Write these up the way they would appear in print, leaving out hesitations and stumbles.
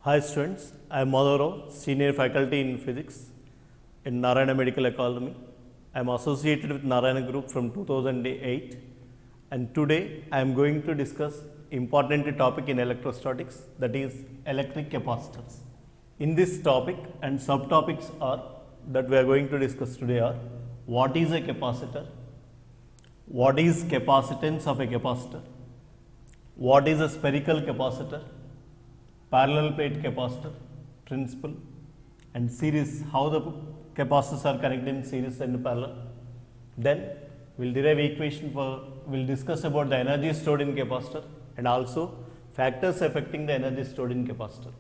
Hi students, I am Madhavrao, Senior Faculty in Physics in Narayana Medical Academy. I am associated with Narayana Group from 2008 and today I am going to discuss important topic in electrostatics, that is electric capacitors. In this topic and subtopics are that we are going to discuss today are what is a capacitor, what is capacitance of a capacitor, what is a spherical capacitor, parallel plate capacitor, principle and series, how the capacitors are connected in series and parallel. Then we will derive equation for, we will discuss about the energy stored in capacitor and also factors affecting the energy stored in capacitor.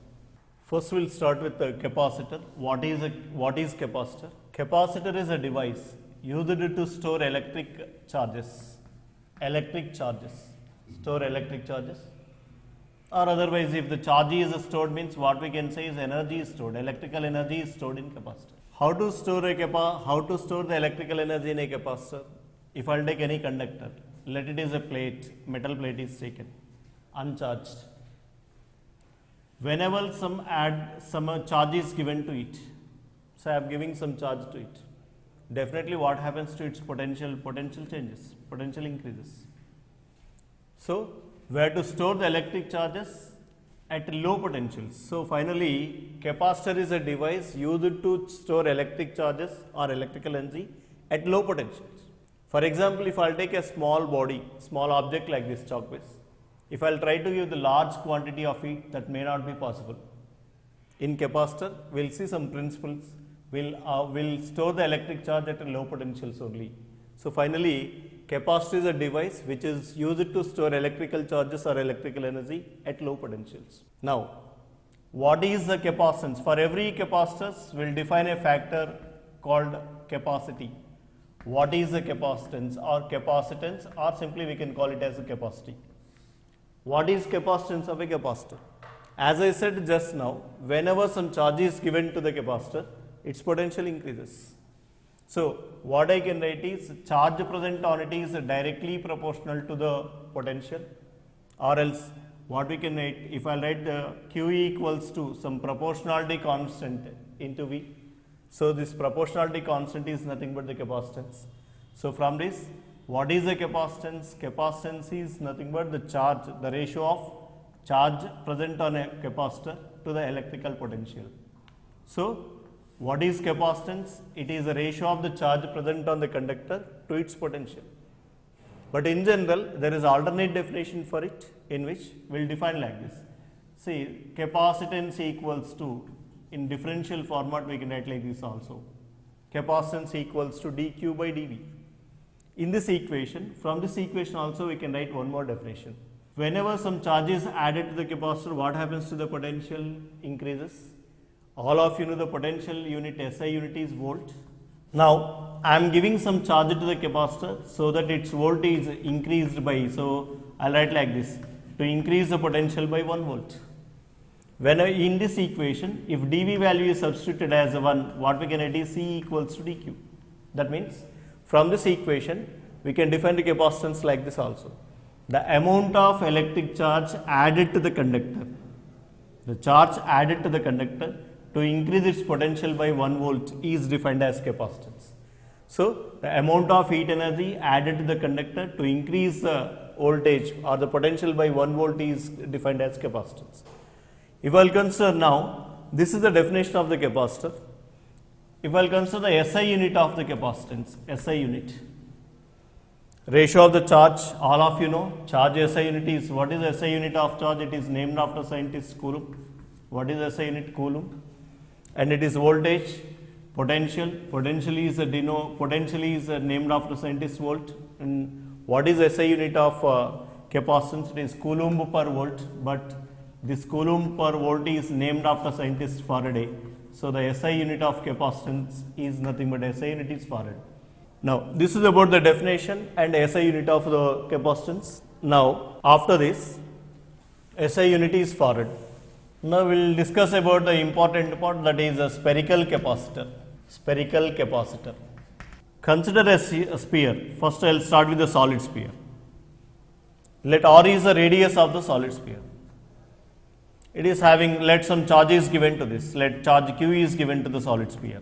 First we will start with the capacitor. What is capacitor? Capacitor is a device used to store electric charges, store electric charges. Or otherwise, if the charge is stored means what we can say is energy is stored, electrical energy is stored in capacitor. How to store the electrical energy in a capacitor? If I will take any conductor, let it is a plate, metal plate is taken, uncharged. Whenever some charge is given to it, so I am giving some charge to it, definitely what happens to its potential changes, potential increases. So we have to store the electric charges at low potentials. So finally, capacitor is a device used to store electric charges or electrical energy at low potentials. For example, if I will take a small body, small object like this chalk piece, if I will try to give the large quantity of it, that may not be possible. In capacitor, we will see some principles, we will store the electric charge at low potentials only. So finally, capacitor is a device which is used to store electrical charges or electrical energy at low potentials. Now, what is the capacitance? For every capacitance, we will define a factor called capacity. What is the capacitance or simply we can call it as a capacity. What is capacitance of a capacitor? As I said just now, whenever some charge is given to the capacitor, its potential increases. So what I can write is charge present on it is directly proportional to the potential, or else what we can write, if I write the Q equals to some proportionality constant into V. So this proportionality constant is nothing but the capacitance. So from this, what is the capacitance? Capacitance is nothing but the charge, the ratio of charge present on a capacitor to the electrical potential. So what is capacitance? It is the ratio of the charge present on the conductor to its potential. But in general, there is alternate definition for it, in which we will define like this. See, capacitance equals to, in differential format we can write like this also. Capacitance equals to dq by dv. In this equation, from this equation also we can write one more definition. Whenever some charge is added to the capacitor, what happens to the potential? Increases. All of you know the potential unit SI unit is volt. Now I am giving some charge to the capacitor so that its volt is increased by, so I will write like this, to increase the potential by 1 volt. When in this equation, if dV value is substituted as 1, what we can write is C equals to dq. That means from this equation we can define the capacitance like this also. The amount of electric charge added to the conductor, the charge added to the conductor to increase its potential by 1 volt is defined as capacitance. So the amount of heat energy added to the conductor to increase the voltage or the potential by 1 volt is defined as capacitance. If I will consider now, this is the definition of the capacitor. If I will consider the SI unit of the capacitance, SI unit, ratio of the charge, all of you know, charge SI unit is, what is the SI unit of charge? It is named after scientist Coulomb. What is SI unit? Coulomb. And it is voltage, potential is named after scientist volt. And what is SI unit of capacitance? It is Coulomb per volt, but this Coulomb per volt is named after scientist Faraday. So the SI unit of capacitance is nothing but SI unit is Farad. Now this is about the definition and SI unit of the capacitance. Now after this, SI unit is Farad. Now we will discuss about the important part, that is a spherical capacitor. Spherical capacitor. Consider a sphere. First I will start with the solid sphere. Let R is the radius of the solid sphere. it is having, let some charge is given to this, let charge q is given to the solid sphere.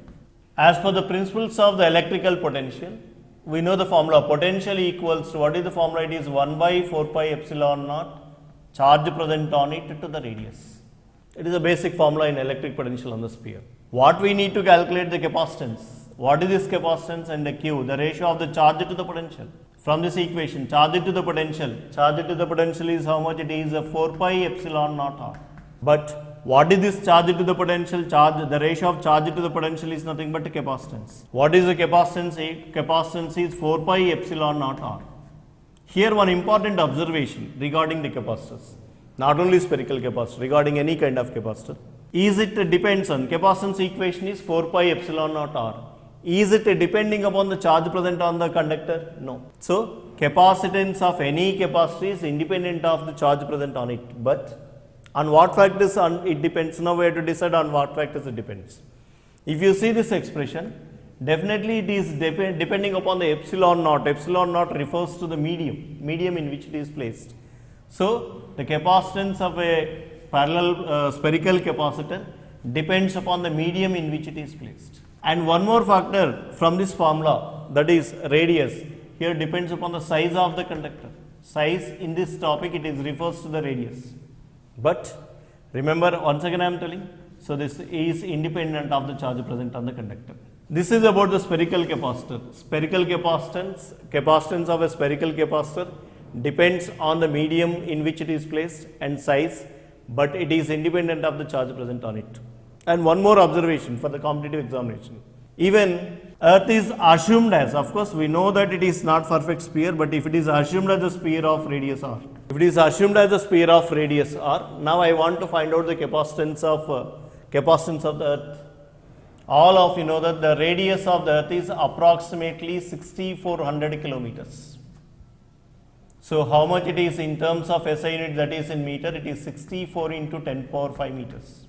As per the principles of the electrical potential, we know the formula potential equals to, what is the formula? It is 1 by 4 pi epsilon naught charge present on it to the radius. It is a basic formula in electric potential on the sphere. What we need to calculate the capacitance? What is this capacitance and the q? The ratio of the charge to the potential. From this equation, charge to the potential is how much? It is 4 pi epsilon naught r. But what is this charge to the potential? Charge, the ratio of charge to the potential is nothing but capacitance. What is the capacitance? Capacitance is 4 pi epsilon naught r. Here one important observation regarding the capacitors, not only spherical capacitor, regarding any kind of capacitor. Is it depends on, capacitance equation is 4 pi epsilon naught r. Is it depending upon the charge present on the conductor? No. So, capacitance of any capacitor is independent of the charge present on it. But on what factors it depends? Now we have to decide on what factors it depends. If you see this expression, definitely it is depending upon the epsilon naught. Epsilon naught refers to the medium in which it is placed. So, the capacitance of a parallel spherical capacitor depends upon the medium in which it is placed. And one more factor from this formula, that is radius, here depends upon the size of the conductor. Size in this topic, it is refers to the radius. But remember, once again I am telling, so this is independent of the charge present on the conductor. This is about the spherical capacitor. Spherical capacitance of a spherical capacitor depends on the medium in which it is placed and size, but it is independent of the charge present on it. And one more observation for the competitive examination. Even Earth is assumed as, of course we know that it is not perfect sphere, but if it is assumed as a sphere of radius r, now I want to find out the capacitance of the Earth. All of you know that the radius of the Earth is approximately 6400 kilometers. So how much it is in terms of SI unit, that is in meter? It is 64 into 10 power 5 meters.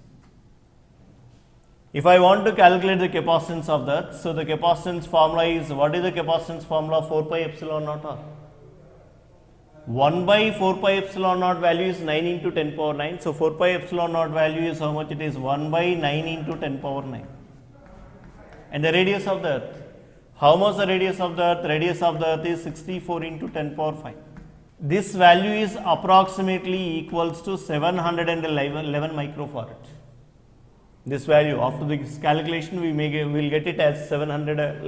If I want to calculate the capacitance of the Earth, so the capacitance formula is, what is the capacitance formula? 4 pi epsilon naught r. 1 by 4 pi epsilon naught value is 9 into 10 power 9. So 4 pi epsilon naught value is how much? It is 1 by 9 into 10 power 9. And the radius of the Earth, how much the radius of the Earth? Radius of the Earth is 64 into 10 power 5. This value is approximately equals to 711 microfarad. This value, after this calculation, we will get it as 711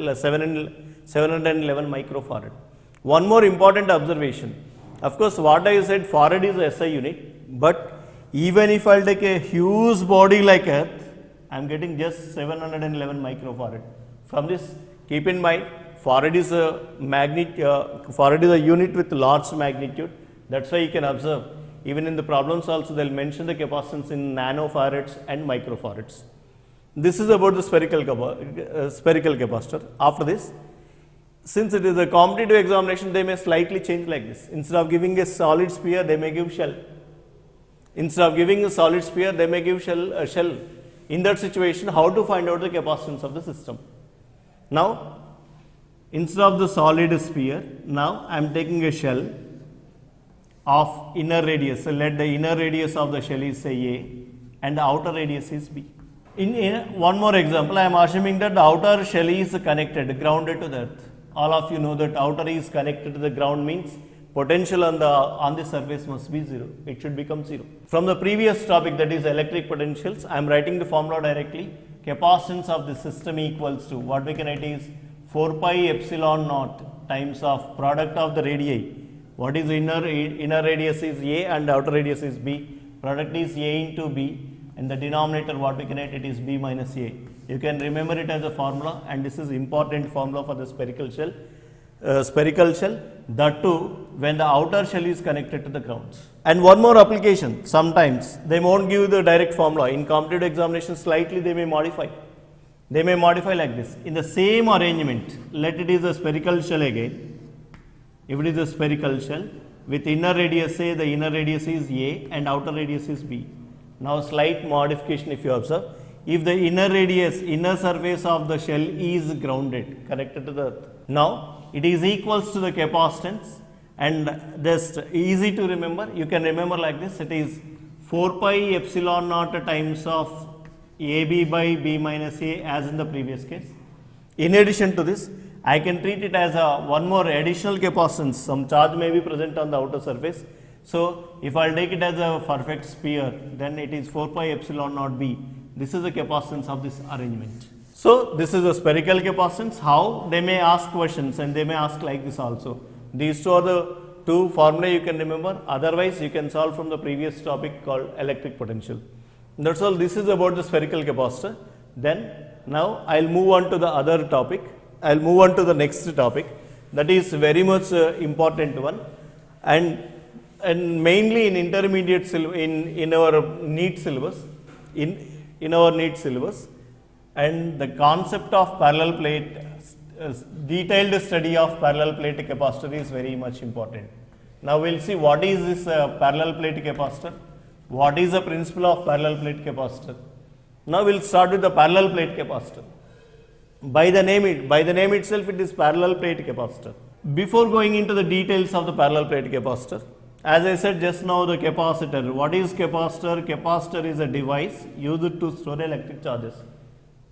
microfarad. One more important observation. Of course, what I said, farad is a SI unit, but even if I will take a huge body like Earth, I am getting just 711 microfarad. From this, keep in mind, farad is a unit with large magnitude. That's why you can observe, even in the problems also, they will mention the capacitance in nanofarads and microfarads. This is about the spherical capacitor. After this, since it is a competitive examination, they may slightly change like this. Instead of giving a solid sphere, they may give shell. Instead of giving a solid sphere, they may give shell. In that situation, how to find out the capacitance of the system? Now, instead of the solid sphere, now I am taking a shell of inner radius. So let the inner radius of the shell is say A and the outer radius is B. In one more example, I am assuming that the outer shell is connected, grounded to the Earth. All of you know that outer is connected to the ground means potential on the surface must be 0. It should become 0. From the previous topic, that is electric potentials, I am writing the formula directly. Capacitance of the system equals to, what we can write is 4 pi epsilon naught times of product of the radii. What is inner radius is A and outer radius is B. Product is A into B, and the denominator, what we can write, it is B minus A. You can remember it as a formula, and this is important formula for the spherical shell. That too when the outer shell is connected to the ground. And one more application, sometimes they won't give the direct formula. In competitive examination, slightly they may modify. They may modify like this. In the same arrangement, let it is a spherical shell again. If it is a spherical shell with inner radius, say the inner radius is A and outer radius is B. Now slight modification if you observe. If the inner surface of the shell is grounded, connected to the Earth. Now it is equals to the capacitance, and just easy to remember, you can remember like this, it is 4 pi epsilon naught times of AB by B minus A as in the previous case. In addition to this, I can treat it as a one more additional capacitance. Some charge may be present on the outer surface. So, if I will take it as a perfect sphere, then it is 4 pi epsilon naught B. This is the capacitance of this arrangement. So, this is a spherical capacitance. How? They may ask questions and they may ask like this also. These two are the two formulae you can remember. Otherwise, you can solve from the previous topic called electric potential. That's all. This is about the spherical capacitor. Then, now I will move on to the other topic. I will move on to the next topic, that is very much important one, and mainly in intermediate in our NEET syllabus, in our NEET syllabus, and the concept of parallel plate, detailed study of parallel plate capacitor is very much important. Now we will see what is this parallel plate capacitor, what is the principle of parallel plate capacitor. Now we will start with the parallel plate capacitor. By the name itself, it is parallel plate capacitor. Before going into the details of the parallel plate capacitor, as I said just now, the capacitor. What is capacitor? Capacitor is a device used to store electric charges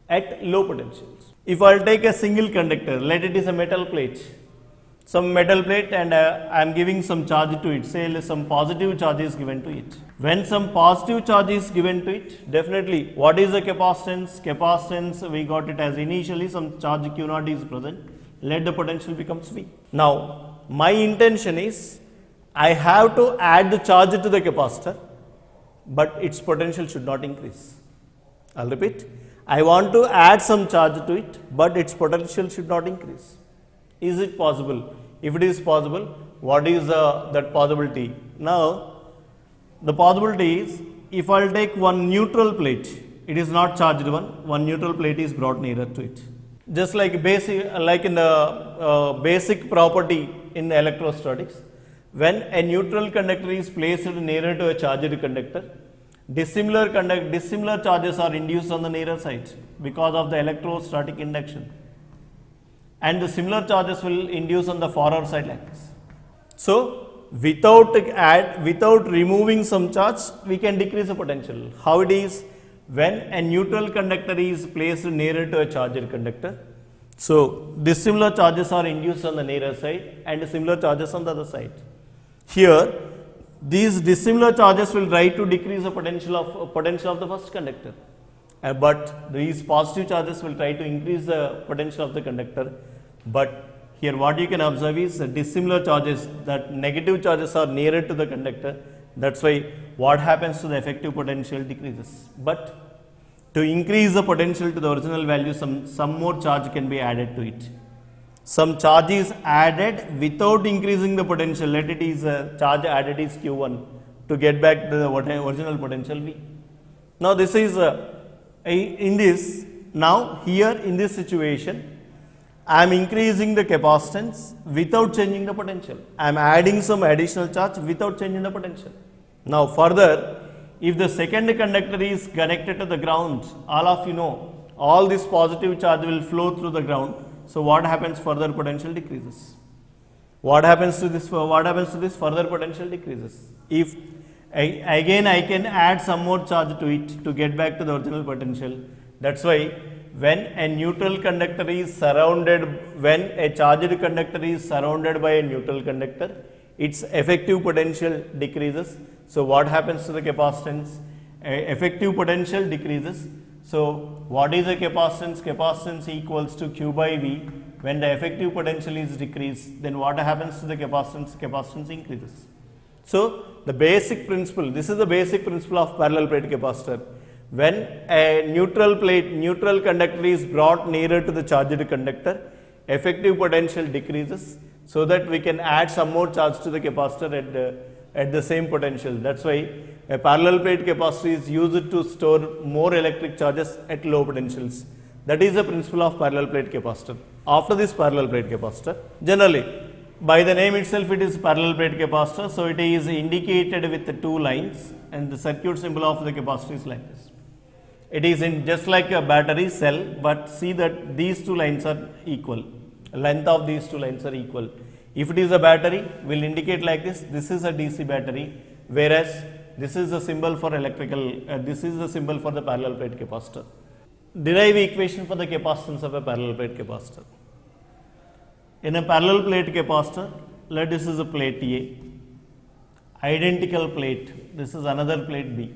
at low potentials. If I will take a single conductor, let it is a metal plate, some metal plate, and I am giving some charge to it, say some positive charge is given to it. When some positive charge is given to it, definitely what is the capacitance? Capacitance, we got it as initially some charge Q0 is present, let the potential becomes V. Now my intention is I have to add the charge to the capacitor, but its potential should not increase. I will repeat, I want to add some charge to it, but its potential should not increase. Is it possible? If it is possible, what is that possibility? Now, the possibility is, if I will take one neutral plate, it is not charged one neutral plate is brought nearer to it. Just like in the basic property in electrostatics, when a neutral conductor is placed nearer to a charged conductor, dissimilar charges are induced on the nearer side because of the electrostatic induction, and the similar charges will induce on the forward side like this. So, without removing some charge, we can decrease the potential. How it is? When a neutral conductor is placed nearer to a charged conductor, so dissimilar charges are induced on the nearer side and similar charges on the other side. Here, these dissimilar charges will try to decrease the potential of the first conductor, but these positive charges will try to increase the potential of the conductor. But here what you can observe is dissimilar charges, that negative charges are nearer to the conductor. That's why what happens to the effective potential decreases. But to increase the potential to the original value, some more charge can be added to it. Some charge is added without increasing the potential. Let it is charge added is Q1 to get back to the original potential V. Now this is in this. Now here in this situation, I am increasing the capacitance without changing the potential. I am adding some additional charge without changing the potential. Now further, if the second conductor is connected to the ground, all of you know, all this positive charge will flow through the ground. So what happens? Further potential decreases. What happens to this? Further potential decreases. If again I can add some more charge to it to get back to the original potential. That's why when a neutral conductor is surrounded, when a charged conductor is surrounded by a neutral conductor, its effective potential decreases. So what happens to the capacitance? Effective potential decreases. So what is the capacitance? Capacitance equals to Q by V. When the effective potential is decreased, then what happens to the capacitance? Capacitance increases. So the basic principle, this is the basic principle of parallel plate capacitor. When a neutral conductor is brought nearer to the charged conductor, effective potential decreases, so that we can add some more charge to the capacitor at the same potential. That's why a parallel plate capacitor is used to store more electric charges at low potentials. That is the principle of parallel plate capacitor. After this parallel plate capacitor, generally by the name itself it is parallel plate capacitor, so it is indicated with the two lines, and the circuit symbol of the capacitor is like this. It is in just like a battery cell, but see that these two lines are equal. Length of these two lines are equal. If it is a battery, will indicate like this. This is a DC battery, whereas this is the symbol for electrical, this is the symbol for the parallel plate capacitor. Derive equation for the capacitance of a parallel plate capacitor. In a parallel plate capacitor, let this is a plate A, identical plate, this is another plate B.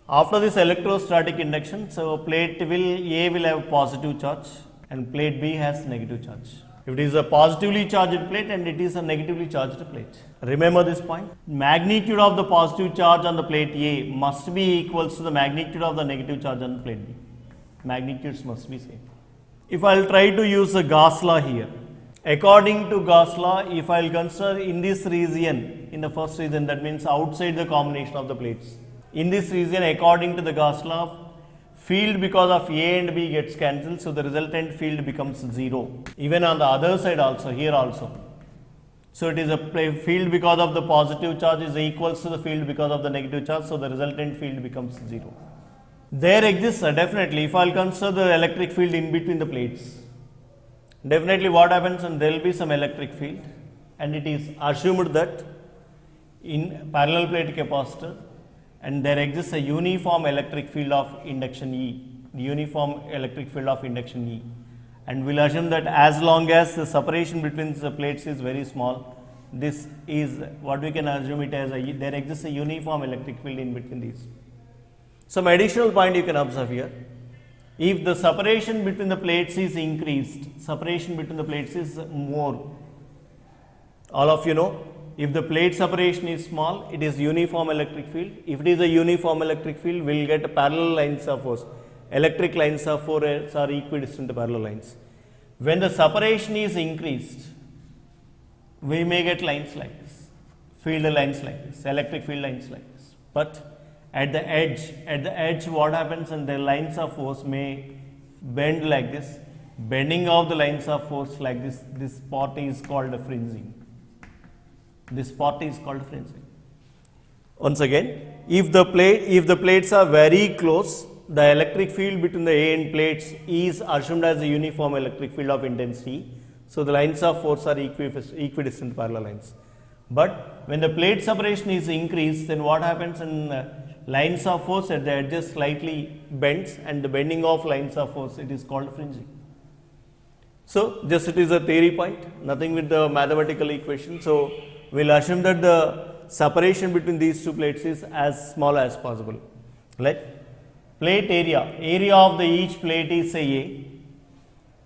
After this electrostatic induction, so plate A will have positive charge and plate B has negative charge. If it is a positively charged plate and it is a negatively charged plate. Remember this point. Magnitude of the positive charge on the plate A must be equals to the magnitude of the negative charge on the plate B. Magnitudes must be same. If I will try to use a Gauss law here, according to Gauss law, if I will consider in this region, in the first region, that means outside the combination of the plates. In this region, according to the Gauss law, field because of A and B gets cancelled, so the resultant field becomes 0. Even on the other side also, here also. So it is a field because of the positive charge is equals to the field because of the negative charge, so the resultant field becomes 0. There exists definitely, if I will consider the electric field in between the plates, definitely what happens, and there will be some electric field, and it is assumed that in parallel plate capacitor, and there exists a uniform electric field of induction E, uniform electric field of induction E, and we'll assume that as long as the separation between the plates is very small, this is what we can assume it as there exists a uniform electric field in between these. Some additional point you can observe here. If the separation between the plates is increased, separation between the plates is more. All of you know, if the plate separation is small, it is uniform electric field. If it is a uniform electric field, we will get parallel lines of force. Electric lines of force are equidistant parallel lines. When the separation is increased, we may get lines like this, field lines like this, electric field lines like this. But at the edge what happens, and the lines of force may bend like this. Bending of the lines of force like this part is called a fringing. This part is called fringing. Once again, if the plates are very close, the electric field between the A and plates is assumed as a uniform electric field of intensity. So the lines of force are equidistant parallel lines. But when the plate separation is increased, then what happens in lines of force at the edges slightly bends, and the bending of lines of force, it is called fringing. So just it is a theory point, nothing with the mathematical equation. So we'll assume that the separation between these two plates is as small as possible. Like plate area of each plate is say A,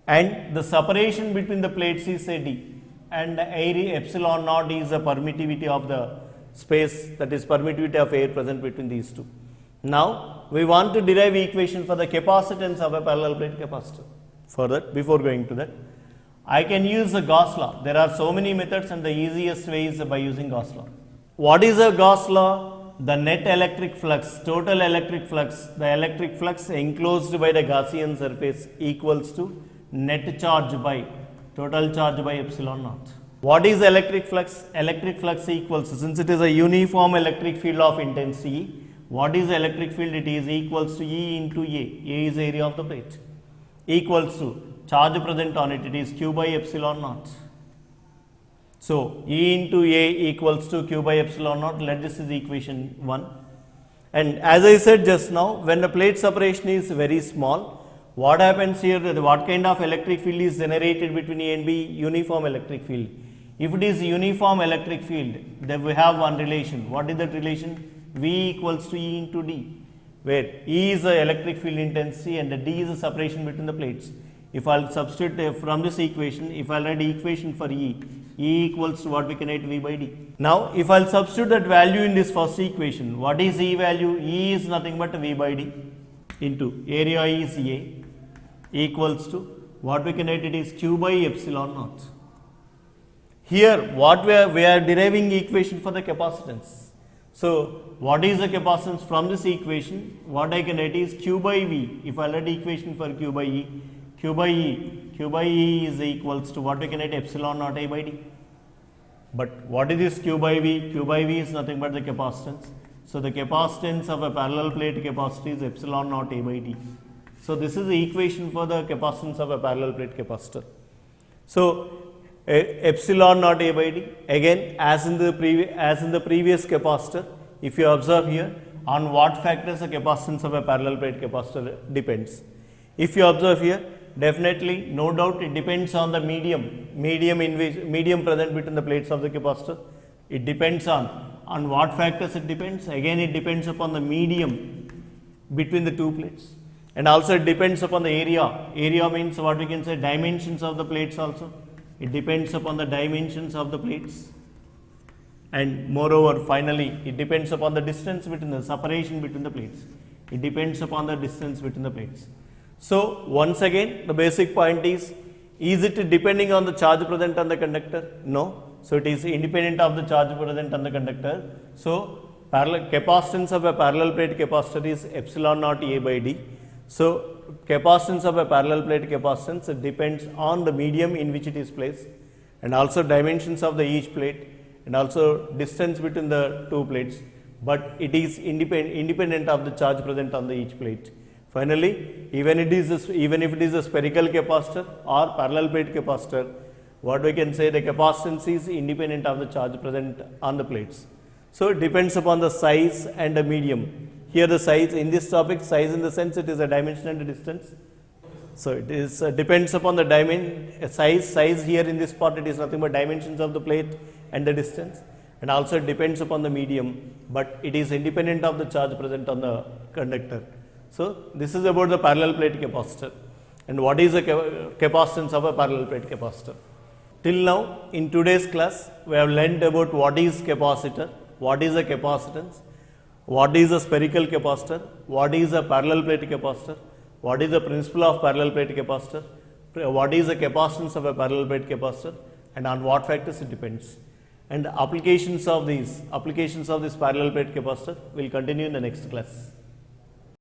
and the separation between the plates is say D, and area epsilon naught is the permittivity of the space, that is permittivity of air present between these two. Now we want to derive equation for the capacitance of a parallel plate capacitor. For that, before going to that, I can use the Gauss law. There are so many methods, and the easiest way is by using Gauss law. What is a Gauss law? The net electric flux, total electric flux, the electric flux enclosed by the Gaussian surface equals to net charge by total charge by epsilon naught. What is electric flux? Electric flux equals, since it is a uniform electric field of intensity, what is the electric field? It is equals to E into A. A is the area of the plate. Equals to charge present on it, it is Q by epsilon naught. So E into A equals to Q by epsilon naught. Let this is equation 1. And as I said just now, when the plate separation is very small, what happens here? What kind of electric field is generated between A and B? Uniform electric field. If it is uniform electric field, then we have one relation. What is that relation? V equals to E into D, where E is the electric field intensity and the D is the separation between the plates. If I will substitute from this equation, if I will write equation for E equals to what we can write V by D. Now, if I will substitute that value in this first equation, what is E value? E is nothing but V by D into area is A equals to what we can write, it is Q by epsilon naught. Here, what we are deriving equation for the capacitance. So, what is the capacitance from this equation? What I can write is Q by V. If I write equation for Q by E, Q by E is equals to what we can write epsilon naught A by D. But what is this Q by V? Q by V is nothing but the capacitance. So, the capacitance of a parallel plate capacitor is epsilon naught A by D. So, this is the equation for the capacitance of a parallel plate capacitor. So, epsilon naught A by D, again as in the previous capacitor, if you observe here, on what factors the capacitance of a parallel plate capacitor depends. If you observe here, definitely, no doubt, it depends on the medium present between the plates of the capacitor. It depends on what factors it depends. Again, it depends upon the medium between the two plates, and also it depends upon the area. Area means what we can say, dimensions of the plates also. It depends upon the dimensions of the plates, and moreover, finally, it depends upon the distance between the separation between the plates. It depends upon the distance between the plates. So, once again, the basic point is it depending on the charge present on the conductor? No. So, it is independent of the charge present on the conductor. So, capacitance of a parallel plate capacitor is epsilon naught A by D. So, capacitance of a parallel plate capacitance, it depends on the medium in which it is placed, and also dimensions of the each plate, and also distance between the two plates, but it is independent of the charge present on the each plate. Finally, even if it is a spherical capacitor or parallel plate capacitor, what we can say, the capacitance is independent of the charge present on the plates. So, it depends upon the size and the medium. Here the size, in this topic, size in the sense it is a dimension and a distance. So, it is depends upon the size here in this part, it is nothing but dimensions of the plate and the distance, and also it depends upon the medium, but it is independent of the charge present on the conductor. So, this is about the parallel plate capacitor, and what is the capacitance of a parallel plate capacitor. Till now, in today's class, we have learned about what is capacitor, what is a capacitance, what is a spherical capacitor, what is a parallel plate capacitor, what is the principle of parallel plate capacitor, what is the capacitance of a parallel plate capacitor, and on what factors it depends. And applications of this parallel plate capacitor will continue in the next class.